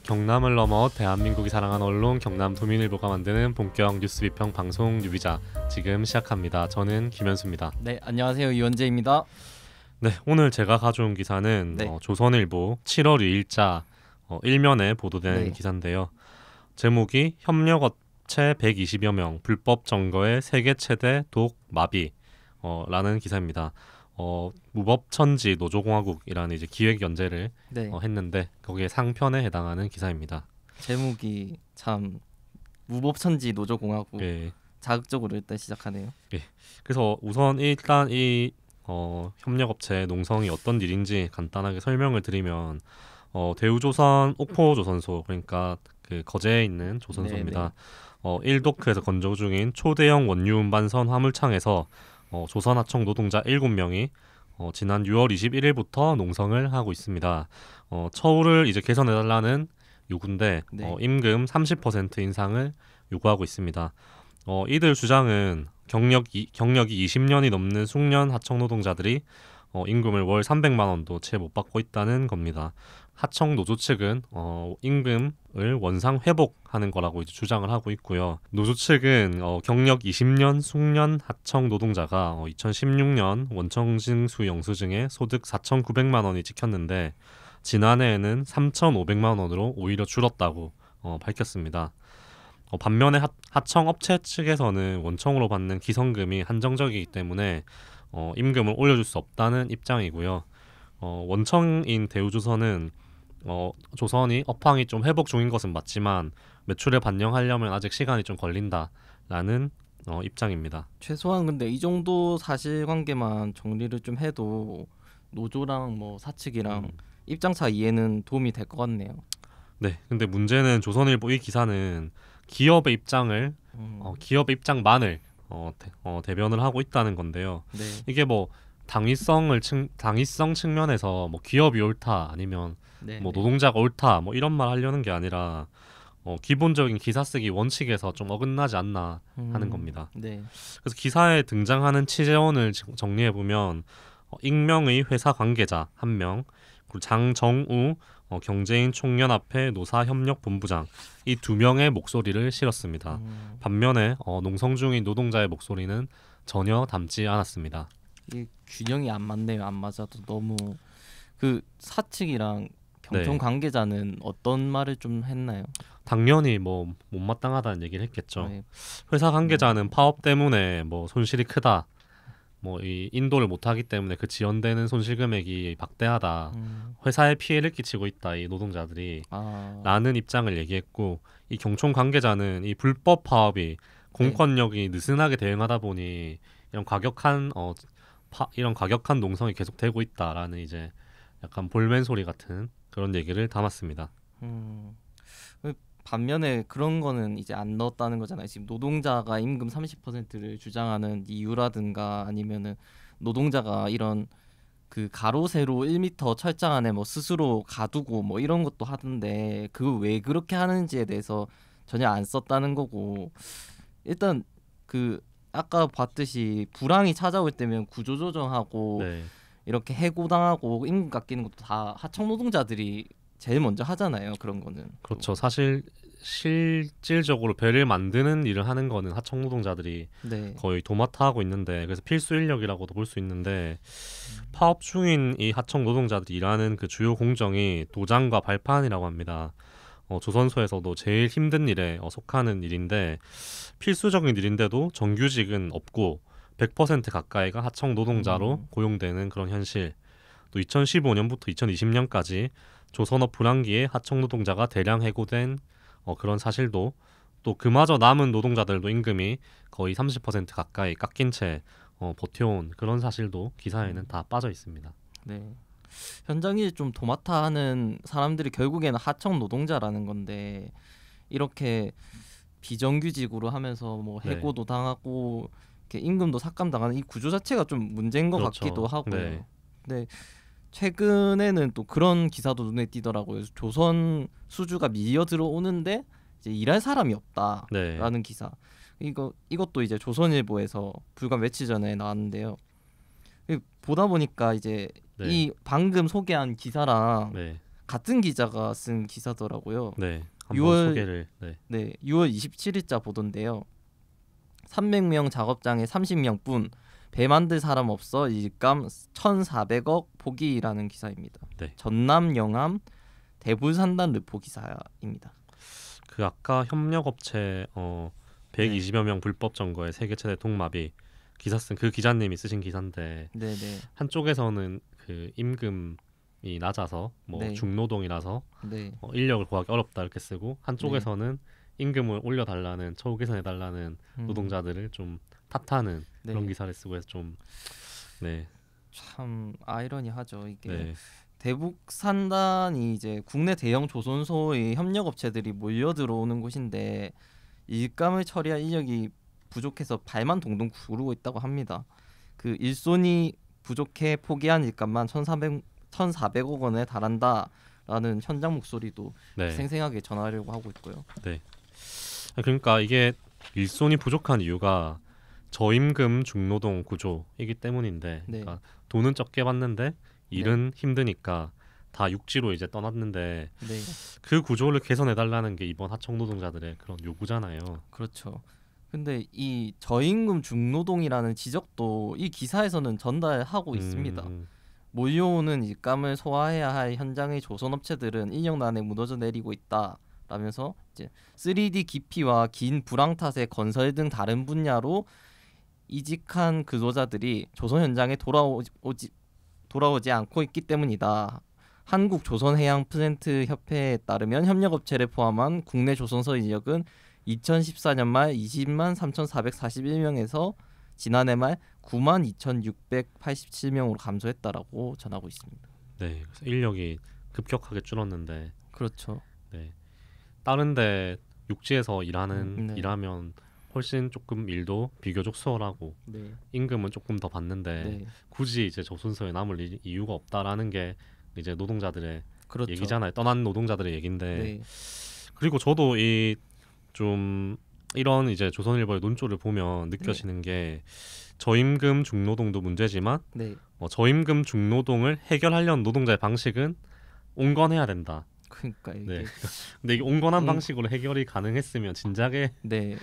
경남을 넘어 대한민국이 사랑하는 언론 경남도민일보가 만드는 본격 뉴스 비평 방송 뉴비자 지금 시작합니다. 저는 김현수입니다. 네, 안녕하세요. 이원재입니다. 네, 오늘 제가 가져온 기사는 네. 조선일보 7월 2일자 일면에 보도된 네. 기사인데요. 제목이 협력업체 120여 명 불법 점거의 세계 최대 독 마비 라는 기사입니다. 무법천지 노조공화국이라는 이제 기획 연재를 네. 했는데 거기에 상편에 해당하는 기사입니다. 제목이 참 무법천지 노조공화국. 예. 자극적으로 일단 시작하네요. 그래서 우선 일단 이 협력업체 농성이 어떤 일인지 간단하게 설명을 드리면 대우조선 옥포조선소, 그러니까 그 거제에 있는 조선소입니다. 1도크에서 건조 중인 초대형 원유 운반선 화물창에서 조선하청 노동자 7명이 지난 6월 21일부터 농성을 하고 있습니다. 처우를 이제 개선해달라는 요구인데 네. 임금 30% 인상을 요구하고 있습니다. 이들 주장은 경력이 20년이 넘는 숙련 하청 노동자들이 임금을 월 300만 원도 채 못 받고 있다는 겁니다. 하청 노조 측은 임금을 원상 회복하는 거라고 이제 주장을 하고 있고요. 노조 측은 경력 20년 숙련 하청 노동자가 2016년 원청징수 영수증에 소득 4,900만 원이 찍혔는데 지난해에는 3,500만 원으로 오히려 줄었다고 밝혔습니다. 반면에 하청업체 측에서는 원청으로 받는 기성금이 한정적이기 때문에 임금을 올려줄 수 없다는 입장이고요. 원청인 대우조선은 조선이 업황이 좀 회복 중인 것은 맞지만 매출에 반영하려면 아직 시간이 좀 걸린다라는 입장입니다. 최소한 근데 이 정도 사실관계만 정리를 좀 해도 노조랑 뭐 사측이랑 입장차 이해는 도움이 될 것 같네요. 네, 근데 문제는 조선일보 이 기사는 기업의 입장을 기업의 입장만을 대변을 하고 있다는 건데요. 네. 이게 뭐 당위성 측면에서 뭐 기업이 옳다 아니면 네. 뭐 노동자가 옳다 뭐 이런 말 하려는 게 아니라 기본적인 기사 쓰기 원칙에서 좀 어긋나지 않나 하는 겁니다. 네. 그래서 기사에 등장하는 취재원을 정리해 보면 익명의 회사 관계자 1명, 그리고 장정우 경제인 총연합회 노사협력본부장, 이 2명의 목소리를 실었습니다. 반면에 농성 중인 노동자의 목소리는 전혀 담지 않았습니다. 이 균형이 안 맞네요. 안 맞아도 너무 그 사측이랑 경청 관계자는 어떤 말을 좀 했나요? 당연히 뭐 못마땅하다는 얘기를 했겠죠. 네. 회사 관계자는 파업 때문에 뭐 손실이 크다, 뭐 이 인도를 못하기 때문에 그 지연되는 손실 금액이 막대하다, 회사에 피해를 끼치고 있다 이 노동자들이 라는 입장을 얘기했고, 이 경총 관계자는 이 불법 파업이 공권력이 느슨하게 대응하다 보니 이런 과격한 농성이 계속되고 있다라는 이제 약간 볼멘 소리 같은 그런 얘기를 담았습니다. 반면에 그런 거는 이제 안 넣었다는 거잖아요. 지금 노동자가 임금 30%를 주장하는 이유라든가 아니면은 노동자가 이런 그 가로 세로 1m 철장 안에 뭐 스스로 가두고 뭐 이런 것도 하던데 그거 왜 그렇게 하는지에 대해서 전혀 안 썼다는 거고, 일단 그 아까 봤듯이 불황이 찾아올 때면 구조조정하고 이렇게 해고당하고 임금 깎이는 것도 다 하청 노동자들이 제일 먼저 하잖아요. 그런 거는. 그렇죠. 사실 실질적으로 배를 만드는 일을 하는 거는 하청 노동자들이 거의 도맡아 하고 있는데, 그래서 필수 인력이라고도 볼 수 있는데 파업 중인 이 하청 노동자들이 일하는 그 주요 공정이 도장과 발판이라고 합니다. 조선소에서도 제일 힘든 일에 속하는 일인데 필수적인 일인데도 정규직은 없고 100% 가까이가 하청 노동자로 고용되는 그런 현실. 또 2015년부터 2020년까지 조선업 불황기에 하청 노동자가 대량 해고된 그런 사실도, 또 그마저 남은 노동자들도 임금이 거의 30% 가까이 깎인 채 버텨온 그런 사실도 기사에는 다 빠져 있습니다. 네. 현장일 좀 도맡아 하는 사람들이 결국에는 하청 노동자라는 건데 이렇게 비정규직으로 하면서 뭐 해고도 당하고 이렇게 임금도 삭감당하는 이 구조 자체가 좀 문제인 것 같기도 하고요. 근데 최근에는 또 그런 기사도 눈에 띄더라고요. 조선 수주가 밀려 들어오는데 이제 일할 사람이 없다라는 기사. 이것도 이제 조선일보에서 불과 며칠 전에 나왔는데요. 보다 보니까 이제 이 방금 소개한 기사랑 같은 기자가 쓴 기사더라고요. 네, 한번 6월 소개를. 네, 네, 6월 27일자 보도인데요. 300명 작업장에 30명뿐 배 만들 사람 없어 일감 1,400억 포기라는 기사입니다. 네. 전남 영암 대불산단 르포 기사입니다. 그 아까 협력업체 네. 120여 명 불법 점거의 세계 최대 통마비 기사 쓴 그 기자님이 쓰신 기사인데 네, 네. 한쪽에서는 그 임금이 낮아서 뭐 네. 중노동이라서 네. 인력을 구하기 어렵다 이렇게 쓰고 한쪽에서는 임금을 올려달라는 처우 개선해달라는 노동자들을 좀 탓하는 네. 그런 기사를 쓰고 해서 좀 네, 참 아이러니하죠. 이게 네, 대북산단이 이제 국내 대형 조선소의 협력업체들이 몰려 들어오는 곳인데 일감을 처리할 인력이 부족해서 발만 동동 구르고 있다고 합니다. 그 일손이 부족해 포기한 일감만 1,400억 원에 달한다라는 현장 목소리도 네, 생생하게 전하려고 하고 있고요. 네. 그러니까 이게 일손이 부족한 이유가 저임금 중노동 구조이기 때문인데, 네. 그러니까 돈은 적게 받는데 일은 힘드니까 다 육지로 이제 떠났는데 네, 그 구조를 개선해달라는 게 이번 하청 노동자들의 그런 요구잖아요. 그렇죠. 근데 이 저임금 중노동이라는 지적도 이 기사에서는 전달하고 있습니다. 몰려오는 일감을 소화해야 할 현장의 조선업체들은 인력난에 무너져 내리고 있다라면서 이제 3D 기피와 긴 불황 탓에 건설 등 다른 분야로 이직한 근로자들이 조선 현장에 돌아오지 않고 있기 때문이다. 한국 조선해양플랜트 협회에 따르면 협력업체를 포함한 국내 조선소 인력은 2014년 말 20만 3,441명에서 지난해 말 9만 2,687명으로 감소했다라고 전하고 있습니다. 네, 그래서 인력이 급격하게 줄었는데, 그렇죠. 네, 다른데 육지에서 네. 일하면 훨씬 조금 일도 비교적 수월하고 네. 임금은 조금 더 받는데 네. 굳이 이제 조선소에 남을 이유가 없다라는 게 이제 노동자들의 그렇죠. 얘기잖아요. 떠난 노동자들의 얘긴데, 네. 그리고 저도 이 좀 이런 이제 조선일보의 논조를 보면 느껴지는 게 저임금 중노동도 문제지만 네. 저임금 중노동을 해결하려는 노동자의 방식은 온건해야 된다. 그러니까 이게 네. 근데 이게 온건한 음. 방식으로 해결이 가능했으면 진작에 네.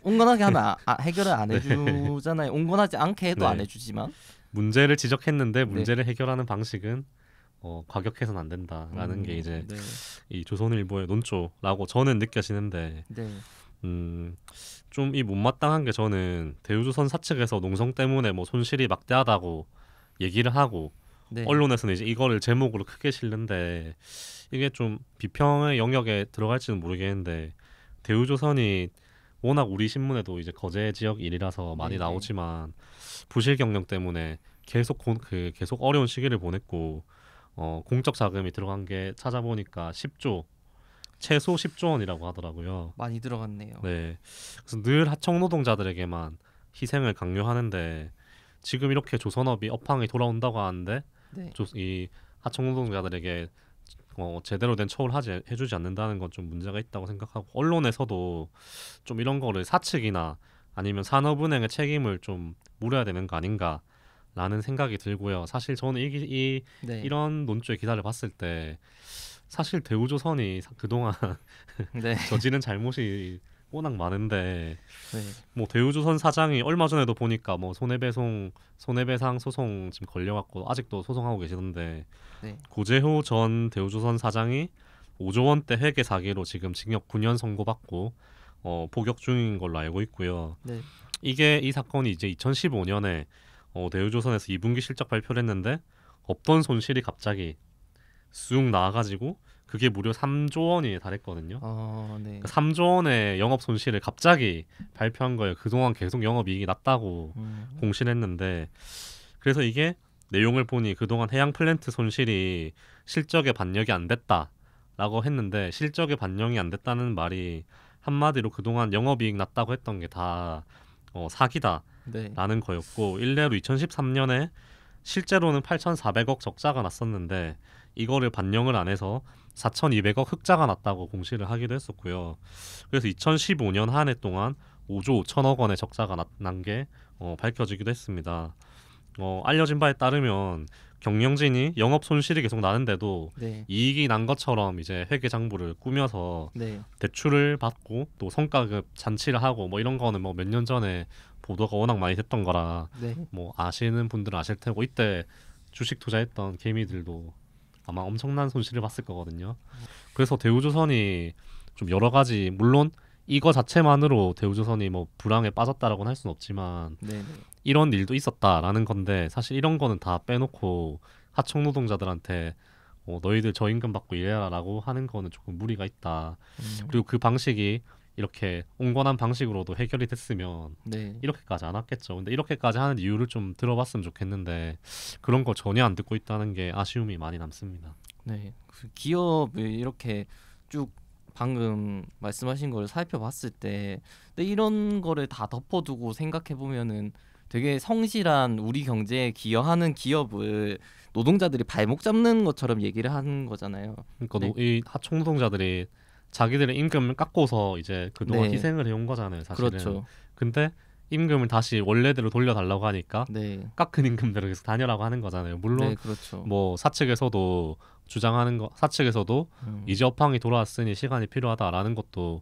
온건하게 하면 해결을 안 해주잖아요. 온건하지 않게 해도 네. 안 해주지만 문제를 지적했는데 문제를 해결하는 방식은 과격해서는 안 된다라는 게 이제 네. 이 조선일보의 논조라고 저는 느껴지는데 네. 좀 이 못마땅한 게 저는 대우조선 사측에서 농성 때문에 뭐 손실이 막대하다고 얘기를 하고 네. 언론에서는 이제 이거를 제목으로 크게 실는데 이게 좀 비평의 영역에 들어갈지는 모르겠는데 대우조선이 워낙 우리 신문에도 이제 거제 지역 일이라서 많이 네. 나오지만 부실 경영 때문에 계속 계속 어려운 시기를 보냈고 공적 자금이 들어간 게 찾아보니까 10조 최소 10조 원이라고 하더라고요. 많이 들어갔네요. 네, 그래서 늘 하청 노동자들에게만 희생을 강요하는데 지금 이렇게 조선업이 업황이 돌아온다고 하는데 네. 이 하청 노동자들에게 제대로 된 처우를 해주지 않는다는 건 좀 문제가 있다고 생각하고 언론에서도 좀 이런 거를 사측이나 아니면 산업은행의 책임을 좀 물어야 되는 거 아닌가라는 생각이 들고요. 사실 저는 네. 이런 논조의 기사를 봤을 때 사실 대우조선이 그동안 네. 저지른 잘못이 워낙 많은데 네. 뭐 대우조선 사장이 얼마 전에도 보니까 뭐 손해배상 소송 지금 걸려갖고 아직도 소송하고 계시던데 네. 고재호 전 대우조선 사장이 5조 원대 회계 사기로 지금 징역 9년 선고받고 복역 중인 걸로 알고 있고요. 네. 이 사건이 이제 2015년에 대우조선에서 2분기 실적 발표를 했는데 없던 손실이 갑자기 쑥 나와가지고 그게 무려 3조 원이 달했거든요. 네. 그러니까 3조 원의 영업 손실을 갑자기 발표한 거예요. 그동안 계속 영업이익이 났다고 공신했는데 그래서 이게 내용을 보니 그동안 해양 플랜트 손실이 실적에 반영이 안 됐다라고 했는데 실적에 반영이 안 됐다는 말이 한마디로 그동안 영업이익 났다고 했던 게 다 사기다라는 네. 거였고 일례로 2013년에 실제로는 8,400억 적자가 났었는데 이거를 반영을 안 해서 4,200억 흑자가 났다고 공시를 하기도 했었고요. 그래서 2015년 한 해 동안 5조 5천억 원의 적자가 난 게 밝혀지기도 했습니다. 알려진 바에 따르면 경영진이 영업 손실이 계속 나는데도 네. 이익이 난 것처럼 이제 회계장부를 꾸며서 네. 대출을 받고 또 성과급 잔치를 하고 뭐 이런 거는 뭐 몇 년 전에 보도가 워낙 많이 됐던 거라 네. 뭐 아시는 분들은 아실 테고 이때 주식 투자했던 개미들도 아마 엄청난 손실을 봤을 거거든요. 그래서 대우조선이 좀 여러 가지 물론 이거 자체만으로 대우조선이 뭐 불황에 빠졌다라고는 할 수는 없지만 네. 네. 이런 일도 있었다라는 건데 사실 이런 거는 다 빼놓고 하청 노동자들한테 너희들 저임금 받고 일해라라고 하는 거는 조금 무리가 있다. 그리고 그 방식이 이렇게 온건한 방식으로도 해결이 됐으면 네. 이렇게까지 안 왔겠죠. 근데 이렇게까지 하는 이유를 좀 들어봤으면 좋겠는데 그런 거 전혀 안 듣고 있다는 게 아쉬움이 많이 남습니다. 네. 그 기업을 이렇게 쭉 방금 말씀하신 걸 살펴봤을 때 근데 이런 거를 다 덮어두고 생각해 보면은 되게 성실한 우리 경제에 기여하는 기업을 노동자들이 발목 잡는 것처럼 얘기를 하는 거잖아요. 그러니까 네. 이 하청 노동자들이 자기들의 임금을 깎고서 이제 그동안 네. 희생을 해온 거잖아요, 사실은. 그렇죠. 근데 임금을 다시 원래대로 돌려달라고 하니까 네. 깎은 임금대로 계속 다녀라고 하는 거잖아요. 물론 네, 그렇죠. 뭐 사측에서도 주장하는 거, 사측에서도 이제 업황이 돌아왔으니 시간이 필요하다라는 것도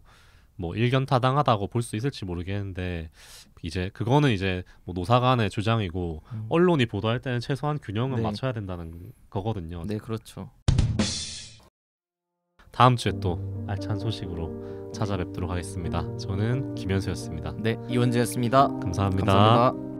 뭐 일견타당하다고 볼 수 있을지 모르겠는데 이제 그거는 이제 뭐 노사 간의 주장이고 언론이 보도할 때는 최소한 균형은 네. 맞춰야 된다는 거거든요. 네, 그렇죠. 다음 주에 또 알찬 소식으로 찾아뵙도록 하겠습니다. 저는 김현수였습니다. 네, 이원재였습니다. 감사합니다. 감사합니다.